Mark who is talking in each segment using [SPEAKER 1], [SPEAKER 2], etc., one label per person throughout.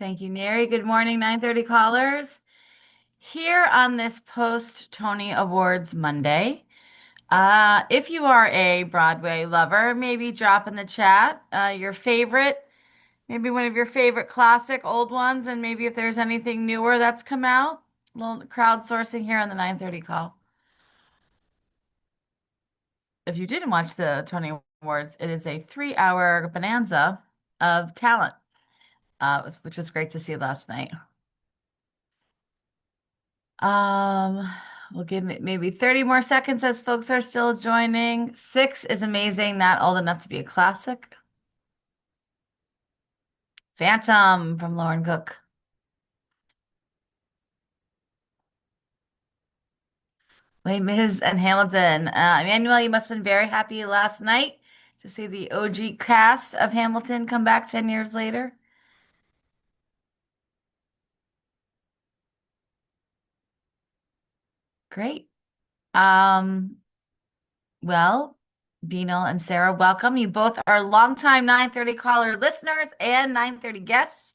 [SPEAKER 1] Thank you, Neri. Good morning, 9:30 callers. Here on this post-Tony Awards Monday, if you are a Broadway lover, maybe drop in the chat your favorite, maybe one of your favorite classic old ones, and maybe if there's anything newer that's come out. A little crowdsourcing here on the 9:30 call. If you didn't watch the Tony Awards, it is a 3-hour bonanza of talent, which was great to see last night. Um, we'll give it maybe 30 more seconds as folks are still joining. Six is amazing, not old enough to be a classic. Phantom from Lauren Cook. Les Mis and Hamilton. Emmanuel, you must have been very happy last night to see the OG cast of Hamilton come back 10 years later. Great. Um, well, Binal and Sarah, welcome. You both are longtime 9:30 caller listeners and 9:30 guests.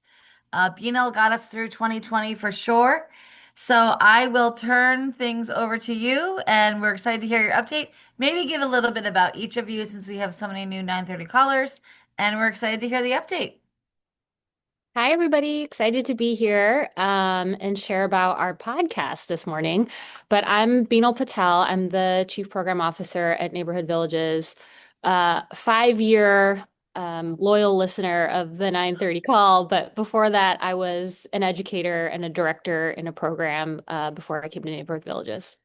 [SPEAKER 1] Binal got us through 2020 for sure. So I will turn things over to you, and we're excited to hear your update. Maybe give a little bit about each of you since we have so many new 9:30 callers, and we're excited to hear the update.
[SPEAKER 2] Hi, everybody. Excited to be here and share about our podcast this morning. But I'm Binal Patel. I'm the Chief Program Officer at Neighborhood Villages, 5-year loyal listener of the 9:30 call. But before that, I was an educator and a director in a program before I came to Neighborhood Villages.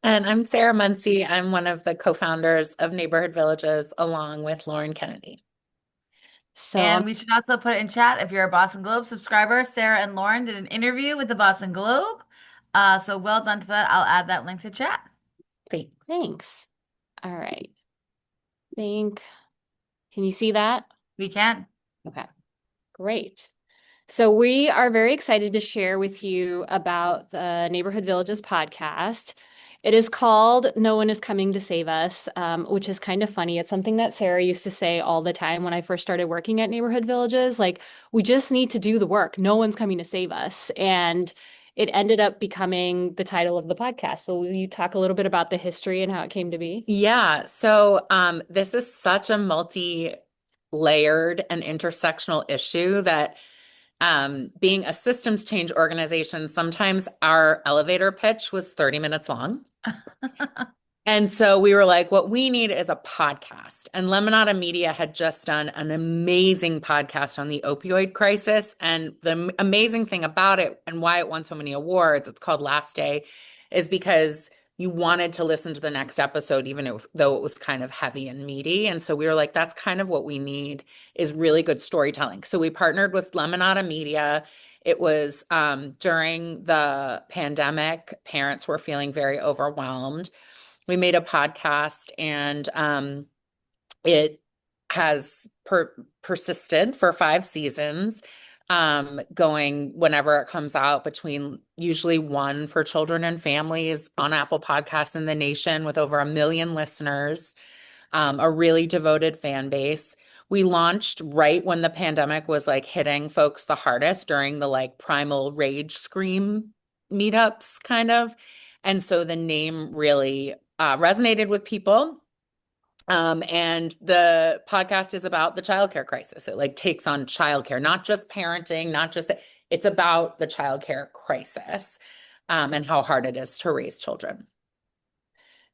[SPEAKER 3] And I'm Siegel Muncey. I'm one of the co-founders of Neighborhood Villages along with Lauren Kennedy.
[SPEAKER 2] So
[SPEAKER 1] And we should also put it in chat if you're a Boston Globe subscriber. Sarah and Lauren did an interview with the Boston Globe. So well done to that. I'll add that link to chat.
[SPEAKER 3] Thanks.
[SPEAKER 2] thanks. All right. Think, can you see that?
[SPEAKER 1] We can.
[SPEAKER 2] Okay. Great. So we are very excited to share with you about the Neighborhood Villages podcast. It is called No One is Coming to Save Us, which is kind of funny. It's something that Sarah used to say all the time when I first started working at Neighborhood Villages. Like, we just need to do the work. No one's coming to save us. And it ended up becoming the title of the podcast. But will you talk a little bit about the history and how it came to be?
[SPEAKER 3] Yeah, so this is such a multi-layered and intersectional issue that being a systems change organization, sometimes our elevator pitch was 30 minutes long. And so we were like, what we need is a podcast. And Lemonada Media had just done an amazing podcast on the opioid crisis. And the amazing thing about it and why it won so many awards, it's called Last Day, is because you wanted to listen to the next episode, though it was kind of heavy and meaty. And so we were like, that's kind of what we need is really good storytelling. So we partnered with Lemonada Media. It was during the pandemic, parents were feeling very overwhelmed. We made a podcast and it has persisted for 5 seasons, going whenever it comes out between usually one for children and families on Apple Podcasts in the nation with over 1 million listeners, a really devoted fan base. We launched right when the pandemic was like hitting folks the hardest during the like primal rage scream meetups kind of. And so the name really resonated with people. And the podcast is about the childcare crisis. It like takes on childcare, not just parenting, not just it's about the childcare crisis, and how hard it is to raise children.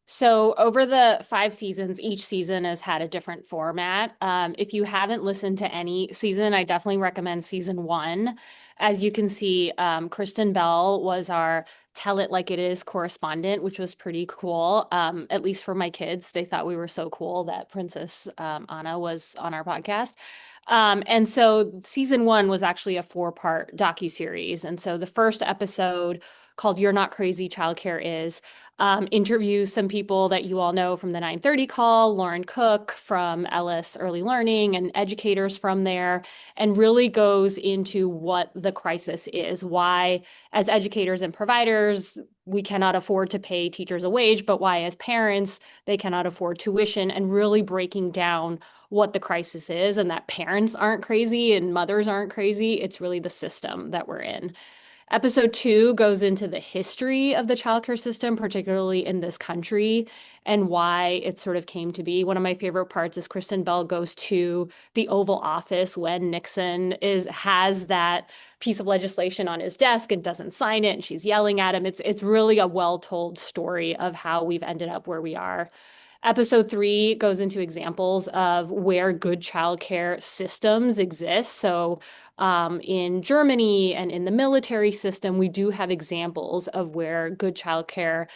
[SPEAKER 2] So over the 5 seasons, each season has had a different format. If you haven't listened to any season, I definitely recommend season 1. As you can see, Kristen Bell was our Tell It Like It Is correspondent, which was pretty cool. At least for my kids, they thought we were so cool that Princess Anna was on our podcast. And so season 1 was actually a 4-part docuseries. And so the first episode called You're Not Crazy, Childcare Is, interviews some people that you all know from the 9:30 call, Lauren Cook from Ellis Early Learning and educators from there, and really goes into what the crisis is, why as educators and providers, we cannot afford to pay teachers a wage, but why as parents, they cannot afford tuition, and really breaking down what the crisis is and that parents aren't crazy and mothers aren't crazy. It's really the system that we're in. Episode 2 goes into the history of the childcare system, particularly in this country, and why it sort of came to be. One of my favorite parts is Kristen Bell goes to the Oval Office when Nixon has that piece of legislation on his desk and doesn't sign it, and she's yelling at him. It's really a well-told story of how we've ended up where we are. Episode 3 goes into examples of where good childcare systems exist. So, in Germany and in the military system, we do have examples of where good childcare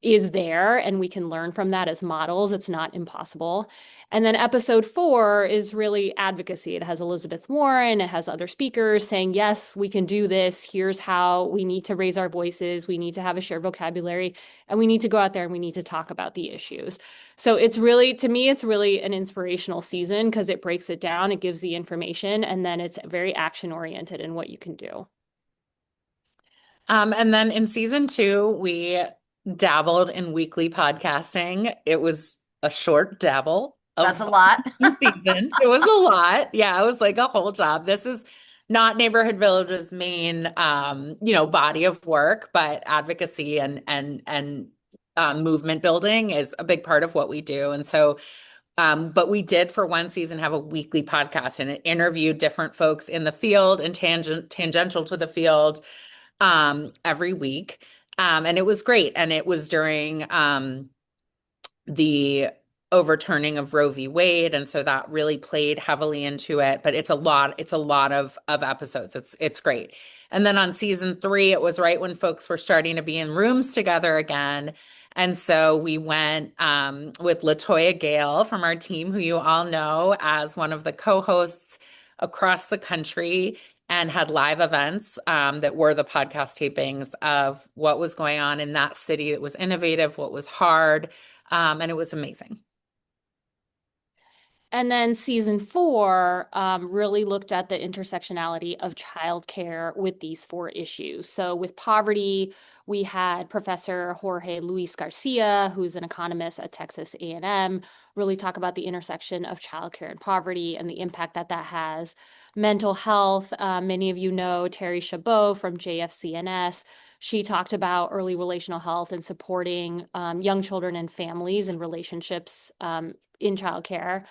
[SPEAKER 2] is there, and we can learn from that as models. It's not impossible. And then episode 4 is really advocacy. It has Elizabeth Warren, it has other speakers saying, yes, we can do this. Here's how we need to raise our voices. We need to have a shared vocabulary, and we need to go out there and we need to talk about the issues. So it's really, to me, it's really an inspirational season because it breaks it down, it gives the information, and then it's very action oriented in what you can do.
[SPEAKER 3] And then in season 2, we dabbled in weekly podcasting. It was a short dabble
[SPEAKER 1] That's
[SPEAKER 3] of
[SPEAKER 1] a lot.
[SPEAKER 3] season. It was a lot. Yeah, it was like a whole job. This is not Neighborhood Village's main body of work, but advocacy and movement building is a big part of what we do. And so but we did for one season have a weekly podcast, and it interviewed different folks in the field and tangential to the field every week. And it was great. And it was during the overturning of Roe v. Wade. And so that really played heavily into it. But it's a lot of episodes. It's great. And then on season 3, it was right when folks were starting to be in rooms together again. And so we went with LaToya Gale from our team, who you all know as one of the co-hosts across the country, and had live events that were the podcast tapings of what was going on in that city. It was innovative, what was hard, and it was amazing.
[SPEAKER 2] And then season 4 really looked at the intersectionality of childcare with these 4 issues. So with poverty, we had Professor Jorge Luis Garcia, who's an economist at Texas A&M, really talk about the intersection of childcare and poverty and the impact that that has. Mental health, many of you know Terry Chabot from JFCNS. She talked about early relational health and supporting young children and families and relationships in childcare.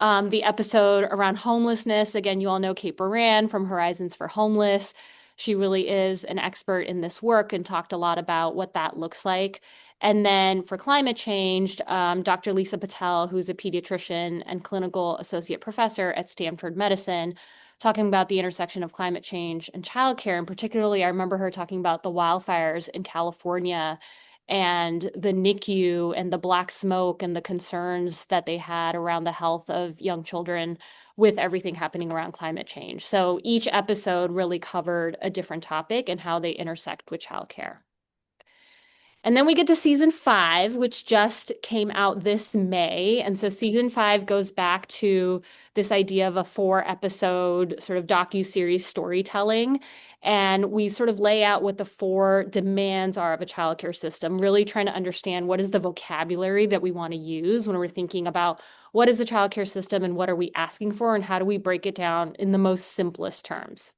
[SPEAKER 2] The episode around homelessness, again, you all know Kate Baran from Horizons for Homeless. She really is an expert in this work and talked a lot about what that looks like. And then for climate change, Dr. Lisa Patel, who's a pediatrician and clinical associate professor at Stanford Medicine, talking about the intersection of climate change and childcare. And particularly, I remember her talking about the wildfires in California and the NICU and the black smoke and the concerns that they had around the health of young children with everything happening around climate change. So each episode really covered a different topic and how they intersect with childcare. And then we get to season 5, which just came out this May. And so season 5 goes back to this idea of a 4-episode sort of docu-series storytelling. And we sort of lay out what the 4 demands are of a childcare system, really trying to understand what is the vocabulary that we want to use when we're thinking about what is the childcare system and what are we asking for and how do we break it down in the most simplest terms.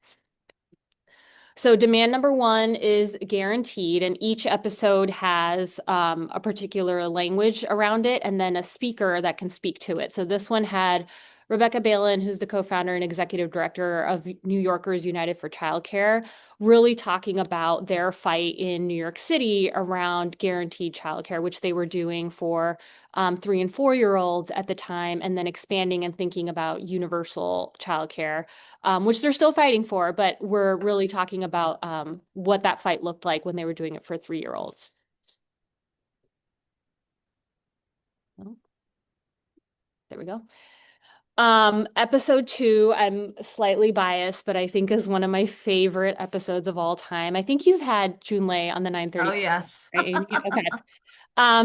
[SPEAKER 2] So demand number 1 is guaranteed, and each episode has a particular language around it and then a speaker that can speak to it. So this one had Rebecca Balin, who's the co-founder and executive director of New Yorkers United for Childcare, really talking about their fight in New York City around guaranteed childcare, which they were doing for 3 and 4-year-olds at the time, and then expanding and thinking about universal childcare, which they're still fighting for, but we're really talking about what that fight looked like when they were doing it for 3-year-olds. Oh, there we go. Episode 2, I'm slightly biased, but I think is one of my favorite episodes of all time. I think you've had Junlei on the 9:30.
[SPEAKER 1] Oh, yes.
[SPEAKER 2] Right, Amy? Okay.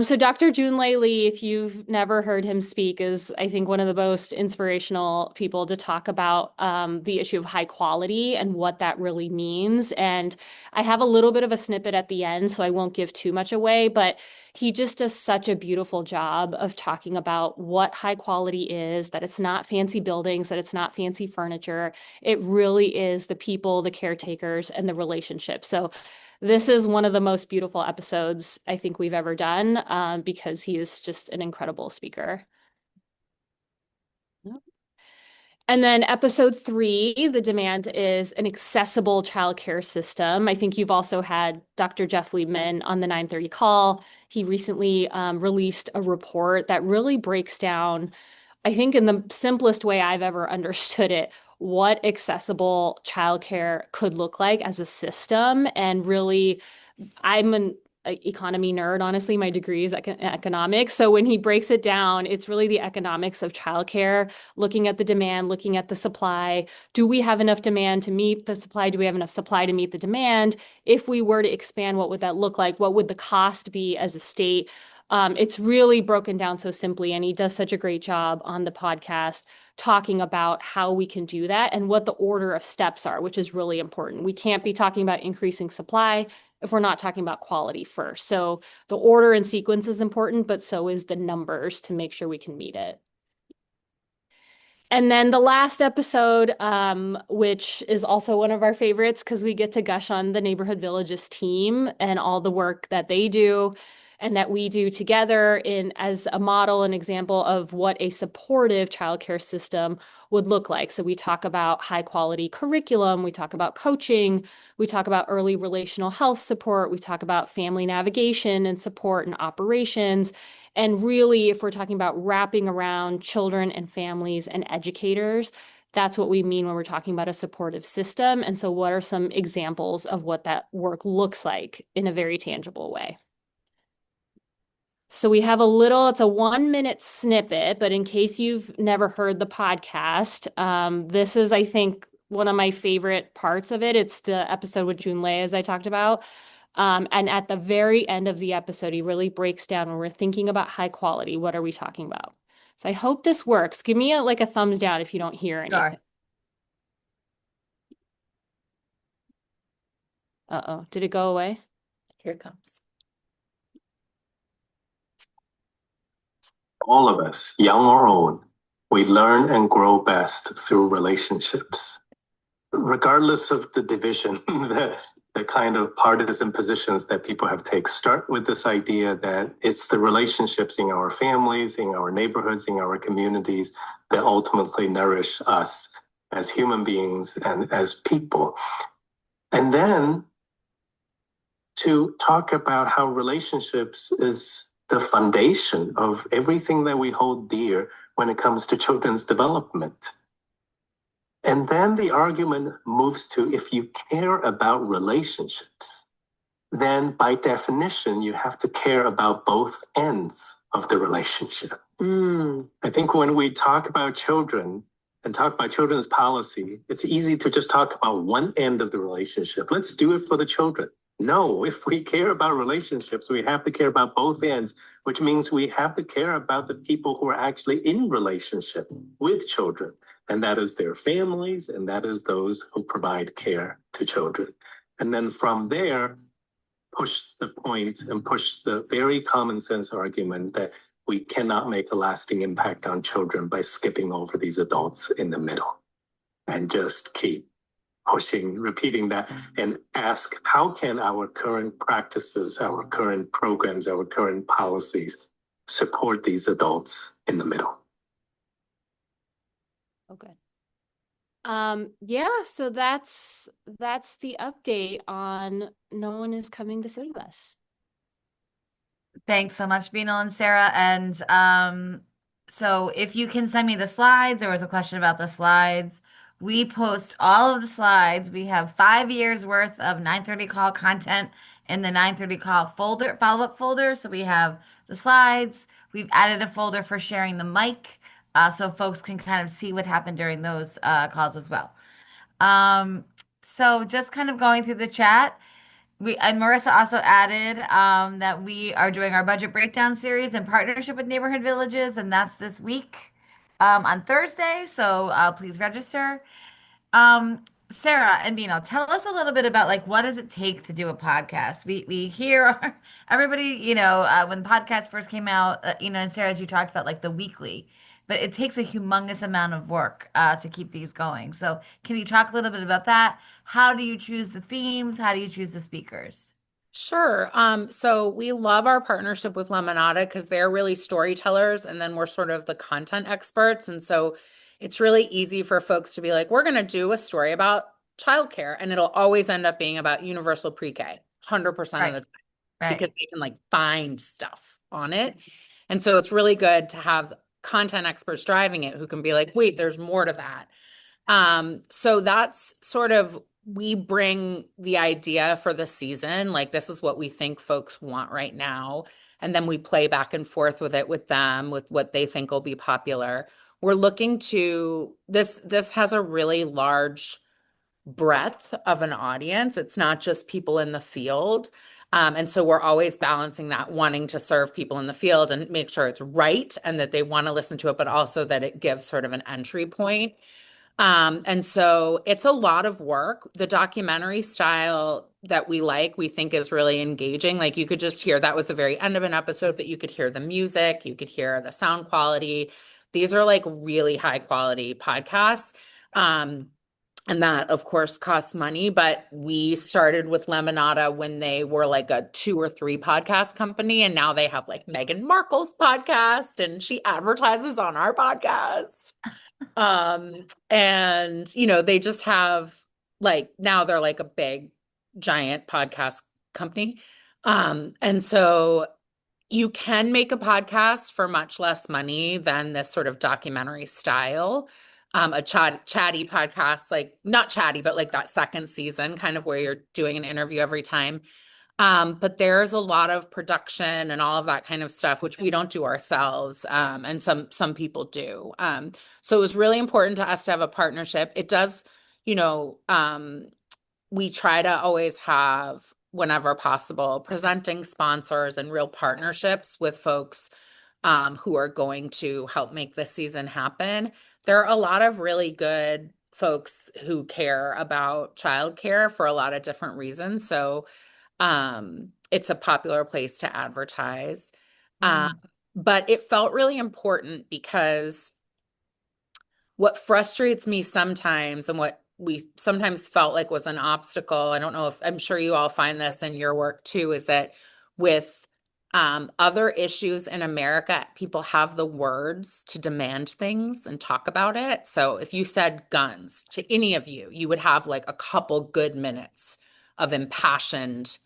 [SPEAKER 2] So Dr. Junlei Lee, if you've never heard him speak, is I think one of the most inspirational people to talk about the issue of high quality and what that really means. And I have a little bit of a snippet at the end, so I won't give too much away, but he just does such a beautiful job of talking about what high quality is, that it's not not fancy buildings, that it's not fancy furniture. It really is the people, the caretakers, and the relationships. So this is one of the most beautiful episodes I think we've ever done, because he is just an incredible speaker. And then episode 3, the demand is an accessible childcare system. I think you've also had Dr. Jeff Liebman on the 930 call. He recently released a report that really breaks down, I think in the simplest way I've ever understood it, what accessible childcare could look like as a system. And really, I'm an economy nerd, honestly. My degree is economics. So when he breaks it down, it's really the economics of childcare, looking at the demand, looking at the supply. Do we have enough demand to meet the supply? Do we have enough supply to meet the demand? If we were to expand, what would that look like? What would the cost be as a state? It's really broken down so simply, and he does such a great job on the podcast talking about how we can do that and what the order of steps are, which is really important. We can't be talking about increasing supply if we're not talking about quality first. So the order and sequence is important, but so is the numbers to make sure we can meet it. And then the last episode, which is also one of our favorites because we get to gush on the Neighborhood Villages team and all the work that they do and that we do together in as a model and example of what a supportive childcare system would look like. So we talk about high quality curriculum, we talk about coaching, we talk about early relational health support, we talk about family navigation and support and operations. And really, if we're talking about wrapping around children and families and educators, that's what we mean when we're talking about a supportive system. And so what are some examples of what that work looks like in a very tangible way? So we have it's a 1 minute snippet, but in case you've never heard the podcast, this is, I think, one of my favorite parts of it. It's the episode with Junlei, as I talked about. And at the very end of the episode, he really breaks down when we're thinking about high quality, what are we talking about? So I hope this works. Give me a thumbs down if you don't hear anything.
[SPEAKER 1] Sure.
[SPEAKER 2] Uh-oh, did it go away?
[SPEAKER 3] Here it comes.
[SPEAKER 4] All of us, young or old, we learn and grow best through relationships. Regardless of the division, the kind of partisan positions that people have taken, start with this idea that it's the relationships in our families, in our neighborhoods, in our communities that ultimately nourish us as human beings and as people. And then to talk about how relationships is the foundation of everything that we hold dear when it comes to children's development. And then the argument moves to, if you care about relationships, then by definition, you have to care about both ends of the relationship. I think when we talk about children and talk about children's policy, it's easy to just talk about one end of the relationship. Let's do it for the children. No, if we care about relationships, we have to care about both ends, which means we have to care about the people who are actually in relationship with children. And that is their families, and that is those who provide care to children. And then from there, push the point and push the very common sense argument that we cannot make a lasting impact on children by skipping over these adults in the middle, and just keep pushing, repeating that, and ask, how can our current practices, our current programs, our current policies support these adults in the middle?
[SPEAKER 2] Okay. Yeah, so that's the update on No One Is Coming to Save Us.
[SPEAKER 1] Thanks so much, Binal and Sarah. And so if you can send me the slides, there was a question about the slides. We post all of the slides. We have 5 years worth of 930 call content in the 930 call folder, follow-up folder. So we have the slides. We've added a folder for sharing the mic, so folks can kind of see what happened during those calls as well. So just kind of going through the chat. Marissa also added that we are doing our budget breakdown series in partnership with Neighborhood Villages, and that's this week on Thursday. So please register. Sarah and Bino, tell us a little bit about like what does it take to do a podcast? We hear everybody, when podcasts first came out, and Sarah, as you talked about like the weekly. but it takes a humongous amount of work to keep these going. So can you talk a little bit about that? How do you choose the themes? How do you choose the speakers?
[SPEAKER 3] Sure. So we love our partnership with Lemonada because they're really storytellers and then we're sort of the content experts. And so it's really easy for folks to be like, we're going to do a story about childcare and it'll always end up being about universal pre-K 100% of
[SPEAKER 1] Right,
[SPEAKER 3] the time
[SPEAKER 1] right.
[SPEAKER 3] because they can like find stuff on it. And so it's really good to have content experts driving it who can be like, wait, there's more to that. So that's sort of we bring the idea for the season, like this is what we think folks want right now, and then we play back and forth with it with them with what they think will be popular. We're looking to this has a really large breadth of an audience. It's not just people in the field. And so we're always balancing that, wanting to serve people in the field and make sure it's right and that they want to listen to it, but also that it gives sort of an entry point. And so it's a lot of work. The documentary style that we like, we think is really engaging. Like you could just hear that was the very end of an episode, but you could hear the music, you could hear the sound quality. These are like really high quality podcasts. And that, of course, costs money. But we started with Lemonada when they were like a 2 or 3 podcast company. And now they have like Meghan Markle's podcast and she advertises on our podcast. And they just have like now they're like a big giant podcast company. And so you can make a podcast for much less money than this sort of documentary style. A chatty podcast, like not chatty, but like that second season, kind of where you're doing an interview every time. But there's a lot of production and all of that kind of stuff, which we don't do ourselves, and some people do. So it was really important to us to have a partnership. It does, you know, we try to always have, whenever possible, presenting sponsors and real partnerships with folks who are going to help make this season happen. There are a lot of really good folks who care about childcare for a lot of different reasons. So it's a popular place to advertise. Um,
[SPEAKER 1] Mm.
[SPEAKER 3] but it felt really important because what frustrates me sometimes and what we sometimes felt like was an obstacle, I don't know if I'm sure you all find this in your work too, is that with other issues in America, people have the words to demand things and talk about it. So if you said guns to any of you, you would have like a couple good minutes of impassioned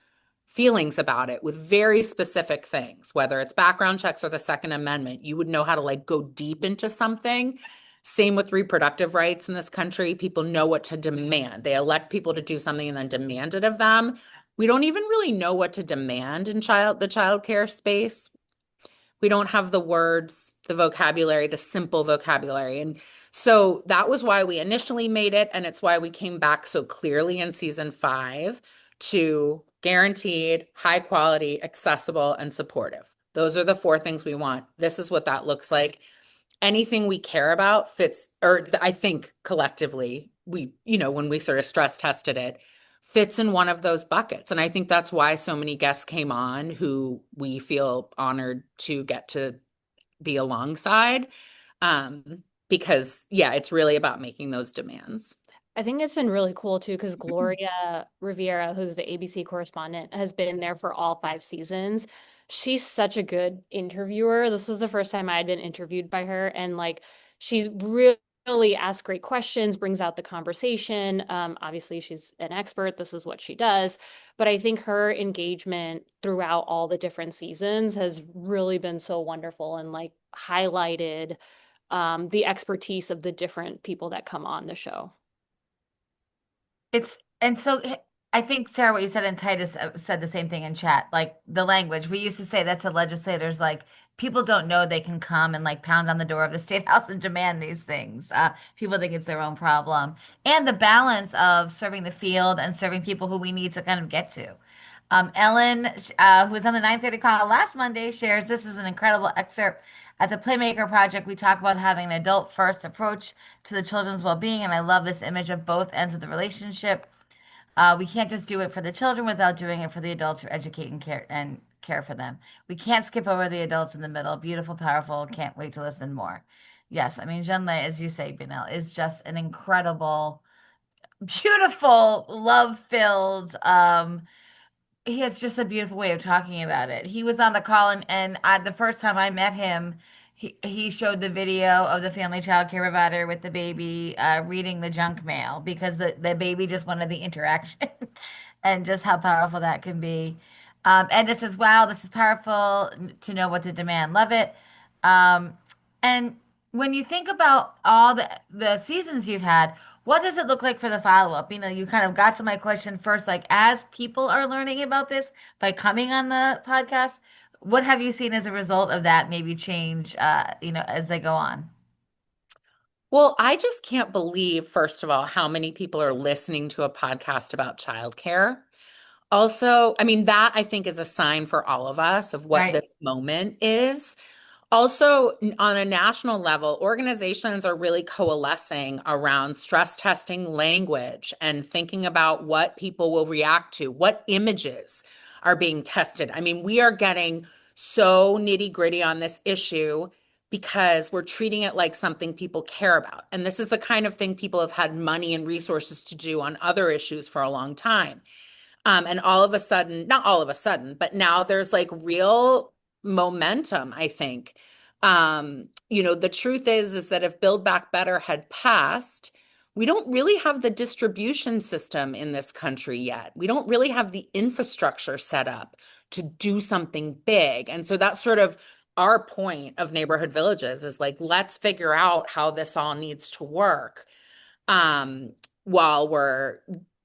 [SPEAKER 3] feelings about it with very specific things, whether it's background checks or the Second Amendment. You would know how to like go deep into something. Same with reproductive rights in this country. People know what to demand. They elect people to do something and then demand it of them. We don't even really know what to demand in the child care space. We don't have the words, the vocabulary, the simple vocabulary. And so that was why we initially made it. And it's why we came back so clearly in season 5 to guaranteed, high quality, accessible, and supportive. Those are the 4 things we want. This is what that looks like. Anything we care about fits, or I think collectively, when we sort of stress tested it, fits in one of those buckets. And I think that's why so many guests came on who we feel honored to get to be alongside. Because, yeah, it's really about making those demands.
[SPEAKER 2] I think it's been really cool too, because Gloria Rivera, who's the ABC correspondent, has been there for all 5 seasons. She's such a good interviewer. This was the first time I had been interviewed by her, and like she's really asks great questions, brings out the conversation. Obviously, she's an expert. This is what she does. But I think her engagement throughout all the different seasons has really been so wonderful and like highlighted the expertise of the different people that come on the show.
[SPEAKER 1] It's and so I think Sarah, what you said in Titus said the same thing in chat. Like the language we used to say that to legislators, like people don't know they can come and like pound on the door of the state house and demand these things. People think it's their own problem, and the balance of serving the field and serving people who we need to kind of get to. Ellen, who was on the 9:30 call last Monday, shares this is an incredible excerpt. At the Playmaker Project, we talk about having an adult first approach to the children's well-being, and I love this image of both ends of the relationship. We can't just do it for the children without doing it for the adults who educate and care for them. We can't skip over the adults in the middle. Beautiful, powerful. Can't wait to listen more. Yes, I mean, Zhenle, as you say, Binel, is just an incredible, beautiful, love-filled, he has just a beautiful way of talking about it. He was on the call, and the first time I met him, he showed the video of the family child care provider with the baby reading the junk mail because the baby just wanted the interaction and just how powerful that can be. And it says, wow, this is powerful to know what to demand. Love it. Um, and when you think about all the seasons you've had, what does it look like for the follow-up? You know, you kind of got to my question first, like as people are learning about this by coming on the podcast, what have you seen as a result of that maybe change, as they go on?
[SPEAKER 3] Well, I just can't believe, first of all, how many people are listening to a podcast about childcare. Also, I mean, that I think is a sign for all of us of what
[SPEAKER 1] Right.
[SPEAKER 3] this moment is. Also, on a national level, organizations are really coalescing around stress testing language and thinking about what people will react to, what images are being tested. I mean, we are getting so nitty-gritty on this issue because we're treating it like something people care about. And this is the kind of thing people have had money and resources to do on other issues for a long time. And all of a sudden, not all of a sudden, but now there's like real momentum, I think. The truth is that if Build Back Better had passed, we don't really have the distribution system in this country yet. We don't really have the infrastructure set up to do something big. And so that's sort of our point of neighborhood villages is like, let's figure out how this all needs to work while we're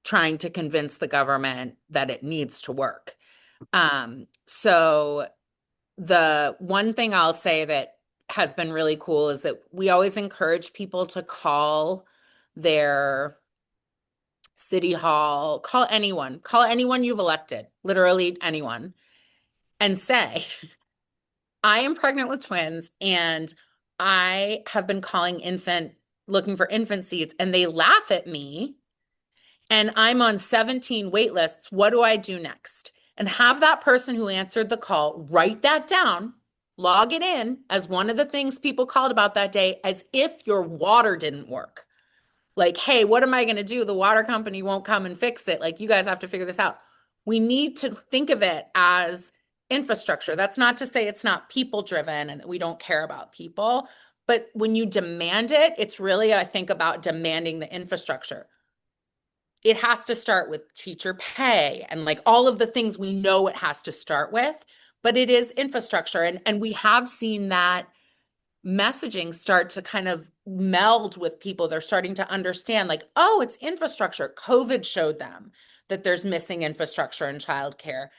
[SPEAKER 3] trying to convince the government that it needs to work. So the one thing I'll say that has been really cool is that we always encourage people to call their city hall, call anyone you've elected, literally anyone, and say, I am pregnant with twins and I have been looking for infant seats, and they laugh at me and I'm on 17 wait lists. What do I do next? And have that person who answered the call write that down, log it in as one of the things people called about that day, as if your water didn't work. Like, hey, what am I going to do? The water company won't come and fix it. Like, you guys have to figure this out. We need to think of it as infrastructure. That's not to say it's not people driven and that we don't care about people. But when you demand it, it's really, I think, about demanding the infrastructure. It has to start with teacher pay and like all of the things we know it has to start with, but it is infrastructure. And we have seen that messaging start to kind of meld with people. They're starting to understand like, oh, it's infrastructure. COVID showed them that there's missing infrastructure in childcare.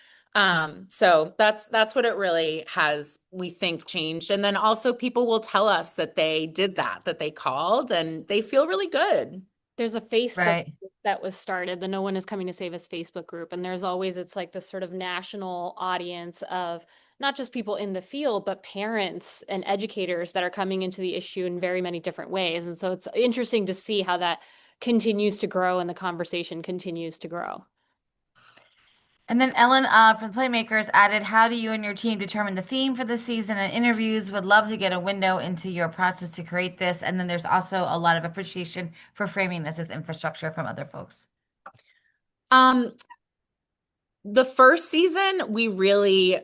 [SPEAKER 3] So that's what it really has, we think, changed. And then also people will tell us that they did that they called and they feel really good.
[SPEAKER 2] There's a Facebook
[SPEAKER 1] Right.
[SPEAKER 2] group that was started, the No One Is Coming to Save Us Facebook group. And it's like this sort of national audience of not just people in the field, but parents and educators that are coming into the issue in very many different ways. And so it's interesting to see how that continues to grow and the conversation continues to grow.
[SPEAKER 1] And then Ellen, from the Playmakers, added, how do you and your team determine the theme for the season and interviews? Would love to get a window into your process to create this. And then there's also a lot of appreciation for framing this as infrastructure from other folks.
[SPEAKER 3] Um, the first season, we really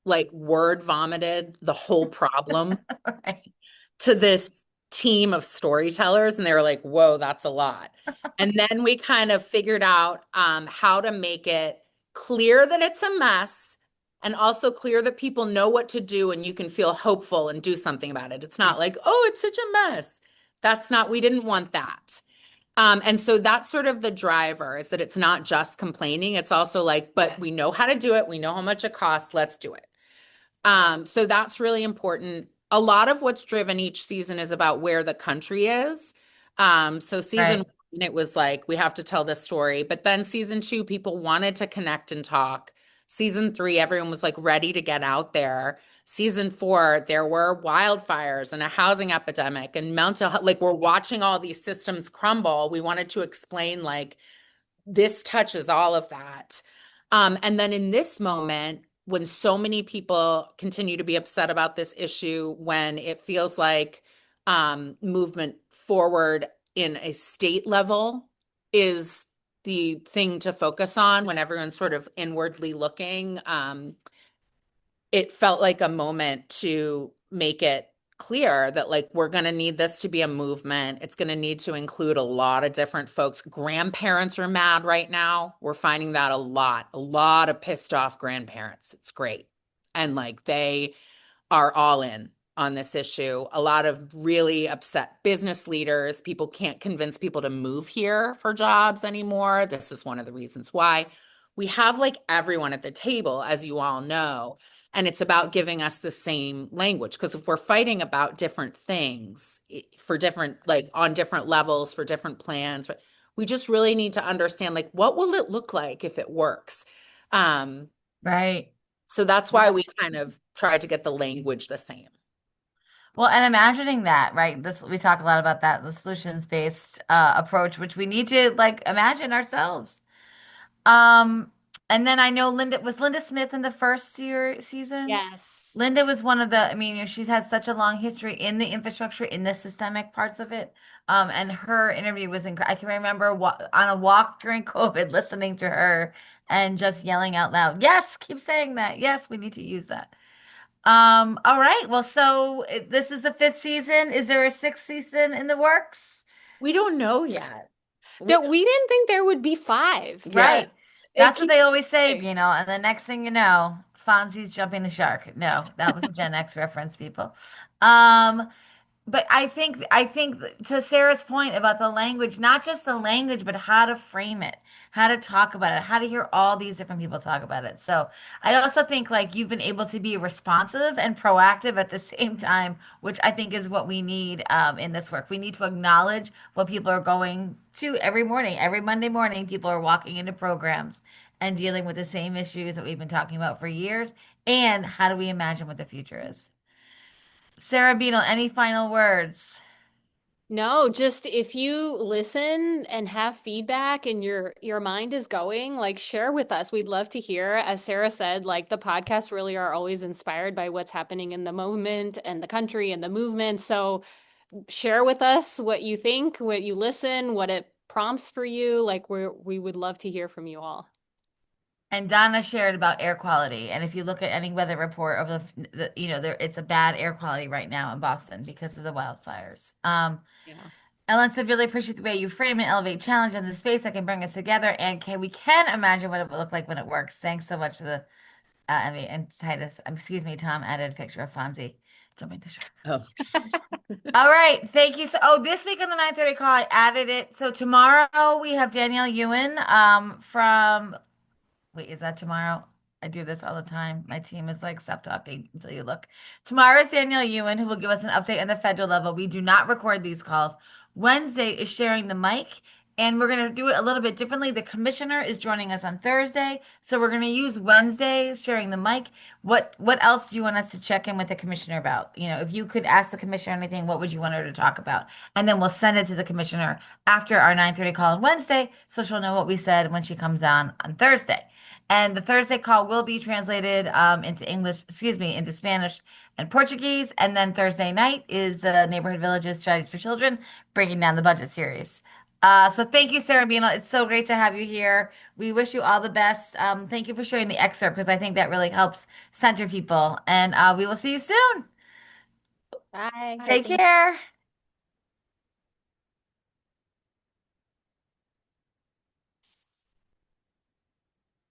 [SPEAKER 3] like word vomited the whole problem
[SPEAKER 1] Right.
[SPEAKER 3] to this team of storytellers, and they were like, whoa, that's a lot. And then we kind of figured out how to make it clear that it's a mess and also clear that people know what to do and you can feel hopeful and do something about it. It's not like, oh, it's such a mess. We didn't want that. And so that's sort of the driver, is that it's not just complaining. It's also like, but we know how to do it. We know how much it costs. Let's do it. So that's really important. A lot of what's driven each season is about where the country is. So season
[SPEAKER 1] Right.
[SPEAKER 3] one, it was like, we have to tell this story. But then season two, people wanted to connect and talk. Season three, everyone was like ready to get out there. Season four, there were wildfires and a housing epidemic and mental health. Like, we're watching all these systems crumble. We wanted to explain like this touches all of that. And then in this moment, when so many people continue to be upset about this issue, when it feels like movement forward in a state level is the thing to focus on when everyone's sort of inwardly looking. It felt like a moment to make it clear that like we're going to need this to be a movement. It's going to need to include a lot of different folks. Grandparents are mad right now. We're finding that a lot of pissed off grandparents. It's great. And like they are all in on this issue. A lot of really upset business leaders. People can't convince people to move here for jobs anymore. This is one of the reasons why. We have like everyone at the table, as you all know, and it's about giving us the same language. Because if we're fighting about different things for different, like on different levels, for different plans, we just really need to understand like what will it look like if it works.
[SPEAKER 1] Right.
[SPEAKER 3] So that's why we kind of tried to get the language the same.
[SPEAKER 1] Well, and imagining that, right? This we talk a lot about that, the solutions-based approach, which we need to like imagine ourselves. Um, and then I know Linda Smith in the first season.
[SPEAKER 2] Yes.
[SPEAKER 1] Linda was one of the, I mean, she's had such a long history in the infrastructure, in the systemic parts of it. And her interview was incredible. I can remember on a walk during COVID, listening to her and just yelling out loud, "Yes, keep saying that. Yes, we need to use that." All right. Well, so this is the fifth season. Is there a sixth season in the works?
[SPEAKER 3] We don't know yet.
[SPEAKER 2] That we didn't think there would be five.
[SPEAKER 1] Right.
[SPEAKER 2] It
[SPEAKER 1] That's what
[SPEAKER 2] keeps
[SPEAKER 1] they always say,
[SPEAKER 2] going.
[SPEAKER 1] and the next thing you know, Fonzie's jumping the shark. No, that was a Gen X reference, people. Um, but I think to Sarah's point about the language, not just the language, but how to frame it, how to talk about it, how to hear all these different people talk about it. So I also think like you've been able to be responsive and proactive at the same time, which I think is what we need in this work. We need to acknowledge what people are going to every morning, every Monday morning. People are walking into programs and dealing with the same issues that we've been talking about for years. And how do we imagine what the future is? Sarah Beadle, any final words?
[SPEAKER 2] No, just if you listen and have feedback and your mind is going, like share with us. We'd love to hear. As Sarah said, like the podcasts really are always inspired by what's happening in the moment and the country and the movement. So share with us what you think, what you listen, what it prompts for you. Like we would love to hear from you all.
[SPEAKER 1] And Donna shared about air quality. And if you look at any weather report of it's a bad air quality right now in Boston because of the wildfires.
[SPEAKER 2] Yeah.
[SPEAKER 1] Ellen said, really appreciate the way you frame and elevate challenge in the space that can bring us together. And we can imagine what it will look like when it works. Thanks so much for the, Emmy and Titus. Excuse me, Tom added a picture of Fonzie jumping the shark.
[SPEAKER 3] Oh.
[SPEAKER 1] All right. Thank you. So, this week on the 9:30 call, I added it. So tomorrow we have Danielle Ewan, from wait, is that tomorrow? I do this all the time. My team is like, stop talking until you look. Tomorrow is Danielle Ewan, who will give us an update on the federal level. We do not record these calls. Wednesday is sharing the mic, and we're going to do it a little bit differently. The commissioner is joining us on Thursday, so we're going to use Wednesday sharing the mic. What else do you want us to check in with the commissioner about? If you could ask the commissioner anything, what would you want her to talk about? And then we'll send it to the commissioner after our 9:30 call on Wednesday, so she'll know what we said when she comes on Thursday. And the Thursday call will be translated into English, excuse me, into Spanish and Portuguese. And then Thursday night is the Neighborhood Villages Strategies for Children, breaking down the budget series. So thank you, Sarah Beano. It's so great to have you here. We wish you all the best. Thank you for sharing the excerpt because I think that really helps center people. And we will see you soon.
[SPEAKER 2] Bye.
[SPEAKER 1] Take care.